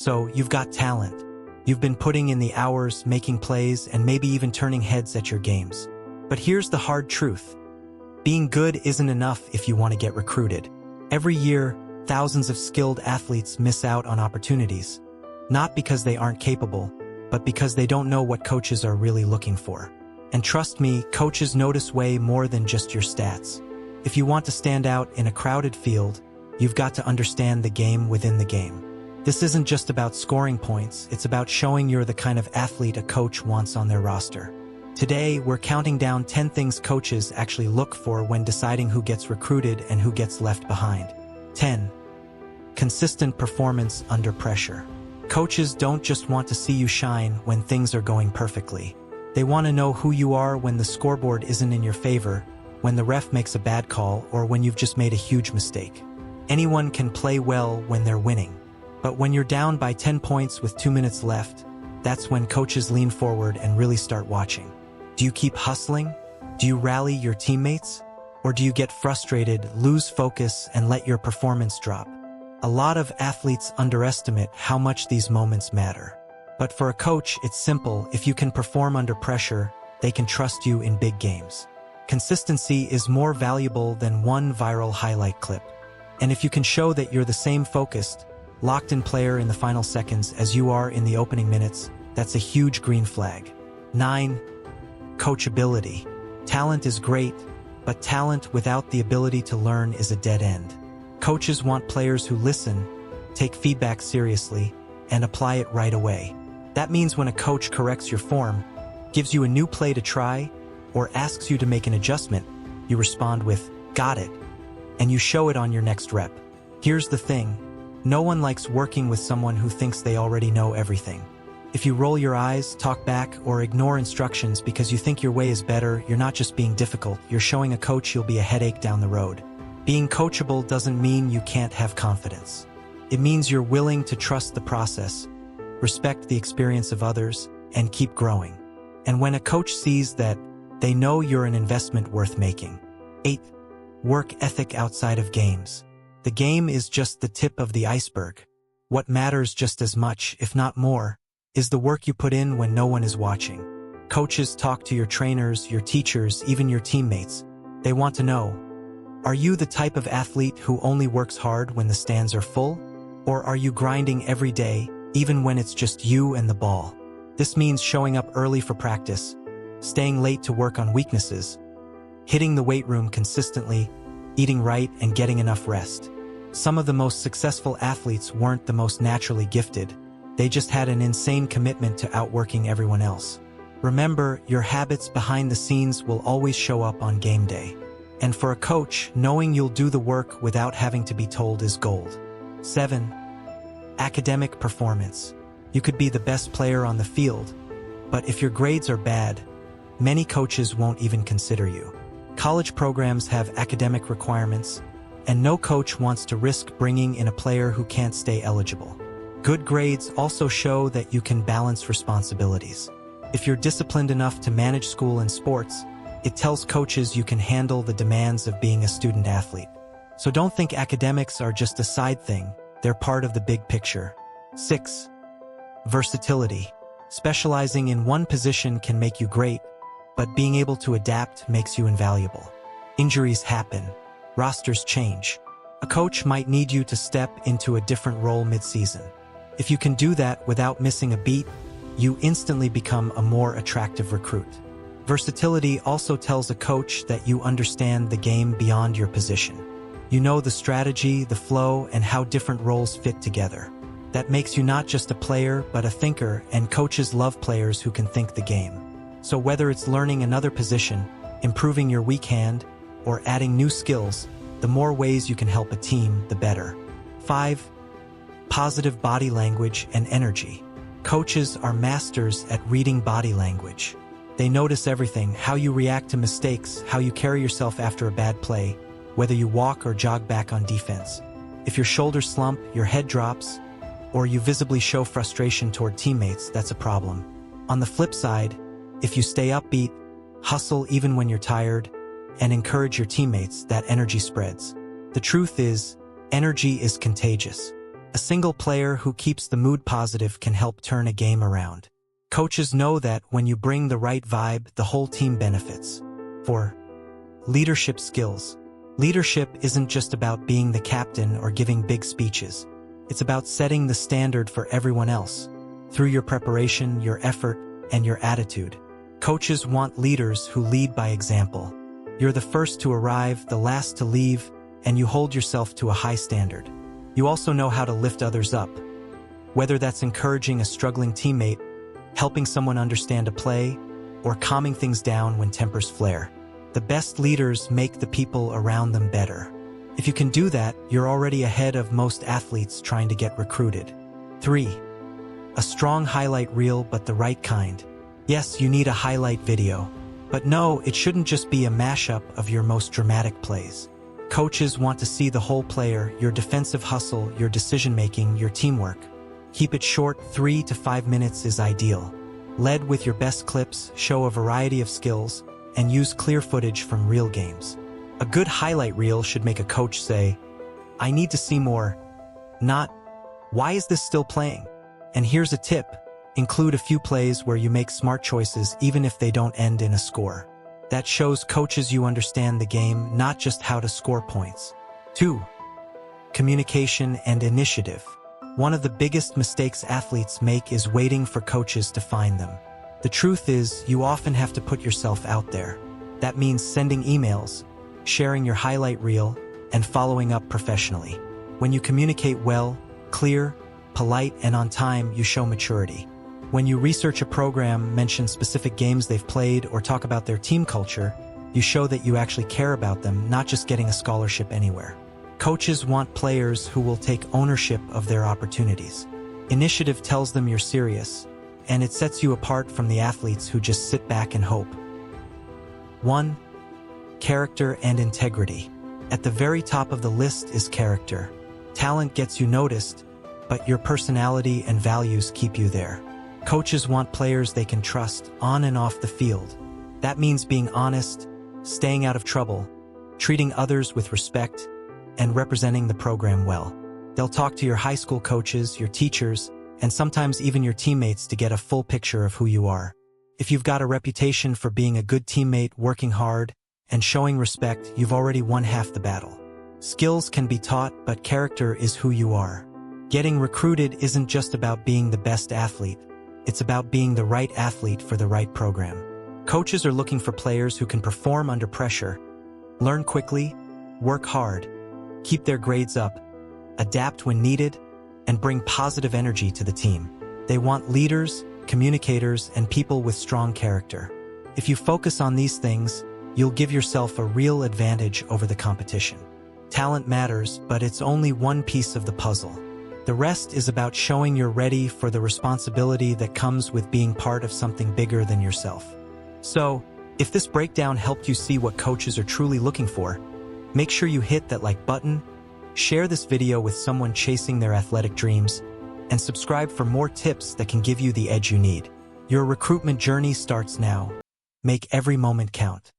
So, you've got talent. You've been putting in the hours, making plays, and maybe even turning heads at your games. But here's the hard truth. Being good isn't enough if you want to get recruited. Every year, thousands of skilled athletes miss out on opportunities. Not because they aren't capable, but because they don't know what coaches are really looking for. And trust me, coaches notice way more than just your stats. If you want to stand out in a crowded field, you've got to understand the game within the game. This isn't just about scoring points, it's about showing you're the kind of athlete a coach wants on their roster. Today, we're counting down 10 things coaches actually look for when deciding who gets recruited and who gets left behind. 10. Consistent performance under pressure. Coaches don't just want to see you shine when things are going perfectly. They want to know who you are when the scoreboard isn't in your favor, when the ref makes a bad call, or when you've just made a huge mistake. Anyone can play well when they're winning. But when you're down by 10 points with 2 minutes left, that's when coaches lean forward and really start watching. Do you keep hustling? Do you rally your teammates? Or do you get frustrated, lose focus, and let your performance drop? A lot of athletes underestimate how much these moments matter. But for a coach, it's simple. If you can perform under pressure, they can trust you in big games. Consistency is more valuable than one viral highlight clip. And if you can show that you're the same focused, locked-in player in the final seconds as you are in the opening minutes, that's a huge green flag. 9. Coachability. Talent is great, but talent without the ability to learn is a dead end. Coaches want players who listen, take feedback seriously, and apply it right away. That means when a coach corrects your form, gives you a new play to try, or asks you to make an adjustment, you respond with, "Got it," and you show it on your next rep. Here's the thing. No one likes working with someone who thinks they already know everything. If you roll your eyes, talk back, or ignore instructions because you think your way is better, you're not just being difficult, you're showing a coach you'll be a headache down the road. Being coachable doesn't mean you can't have confidence. It means you're willing to trust the process, respect the experience of others, and keep growing. And when a coach sees that, they know you're an investment worth making. 8. Work ethic outside of games. The game is just the tip of the iceberg. What matters just as much, if not more, is the work you put in when no one is watching. Coaches talk to your trainers, your teachers, even your teammates. They want to know, are you the type of athlete who only works hard when the stands are full? Or are you grinding every day, even when it's just you and the ball? This means showing up early for practice, staying late to work on weaknesses, hitting the weight room consistently, eating right, and getting enough rest. Some of the most successful athletes weren't the most naturally gifted. They just had an insane commitment to outworking everyone else. Remember, your habits behind the scenes will always show up on game day. And for a coach, knowing you'll do the work without having to be told is gold. 7. Academic performance. You could be the best player on the field, but if your grades are bad, many coaches won't even consider you. College programs have academic requirements, and no coach wants to risk bringing in a player who can't stay eligible. Good grades also show that you can balance responsibilities. If you're disciplined enough to manage school and sports, it tells coaches you can handle the demands of being a student athlete. So don't think academics are just a side thing, they're part of the big picture. 6. Versatility. Specializing in one position can make you great, but being able to adapt makes you invaluable. Injuries happen. Rosters change. A coach might need you to step into a different role mid-season. If you can do that without missing a beat, you instantly become a more attractive recruit. Versatility also tells a coach that you understand the game beyond your position. You know the strategy, the flow, and how different roles fit together. That makes you not just a player, but a thinker, and coaches love players who can think the game. So whether it's learning another position, improving your weak hand, or adding new skills, the more ways you can help a team, the better. 5. Positive body language and energy. Coaches are masters at reading body language. They notice everything, how you react to mistakes, how you carry yourself after a bad play, whether you walk or jog back on defense. If your shoulders slump, your head drops, or you visibly show frustration toward teammates, that's a problem. On the flip side, if you stay upbeat, hustle even when you're tired, and encourage your teammates, that energy spreads. The truth is, energy is contagious. A single player who keeps the mood positive can help turn a game around. Coaches know that when you bring the right vibe, the whole team benefits. 4. Leadership skills. Leadership isn't just about being the captain or giving big speeches. It's about setting the standard for everyone else. Through your preparation, your effort, and your attitude. Coaches want leaders who lead by example. You're the first to arrive, the last to leave, and you hold yourself to a high standard. You also know how to lift others up. Whether that's encouraging a struggling teammate, helping someone understand a play, or calming things down when tempers flare. The best leaders make the people around them better. If you can do that, you're already ahead of most athletes trying to get recruited. 3. A strong highlight reel, but the right kind. Yes, you need a highlight video. But no, it shouldn't just be a mashup of your most dramatic plays. Coaches want to see the whole player, your defensive hustle, your decision-making, your teamwork. Keep it short, 3 to 5 minutes is ideal. Lead with your best clips, show a variety of skills, and use clear footage from real games. A good highlight reel should make a coach say, "I need to see more," not, "Why is this still playing?" And here's a tip. Include a few plays where you make smart choices even if they don't end in a score. That shows coaches you understand the game, not just how to score points. 2. Communication and initiative. One of the biggest mistakes athletes make is waiting for coaches to find them. The truth is, you often have to put yourself out there. That means sending emails, sharing your highlight reel, and following up professionally. When you communicate well, clear, polite, and on time, you show maturity. When you research a program, mention specific games they've played, or talk about their team culture, you show that you actually care about them, not just getting a scholarship anywhere. Coaches want players who will take ownership of their opportunities. Initiative tells them you're serious, and it sets you apart from the athletes who just sit back and hope. 1. Character and integrity. At the very top of the list is character. Talent gets you noticed, but your personality and values keep you there. Coaches want players they can trust on and off the field. That means being honest, staying out of trouble, treating others with respect, and representing the program well. They'll talk to your high school coaches, your teachers, and sometimes even your teammates to get a full picture of who you are. If you've got a reputation for being a good teammate, working hard, and showing respect, you've already won half the battle. Skills can be taught, but character is who you are. Getting recruited isn't just about being the best athlete. It's about being the right athlete for the right program. Coaches are looking for players who can perform under pressure, learn quickly, work hard, keep their grades up, adapt when needed, and bring positive energy to the team. They want leaders, communicators, and people with strong character. If you focus on these things, you'll give yourself a real advantage over the competition. Talent matters, but it's only one piece of the puzzle. The rest is about showing you're ready for the responsibility that comes with being part of something bigger than yourself. So, if this breakdown helped you see what coaches are truly looking for, make sure you hit that like button, share this video with someone chasing their athletic dreams, and subscribe for more tips that can give you the edge you need. Your recruitment journey starts now. Make every moment count.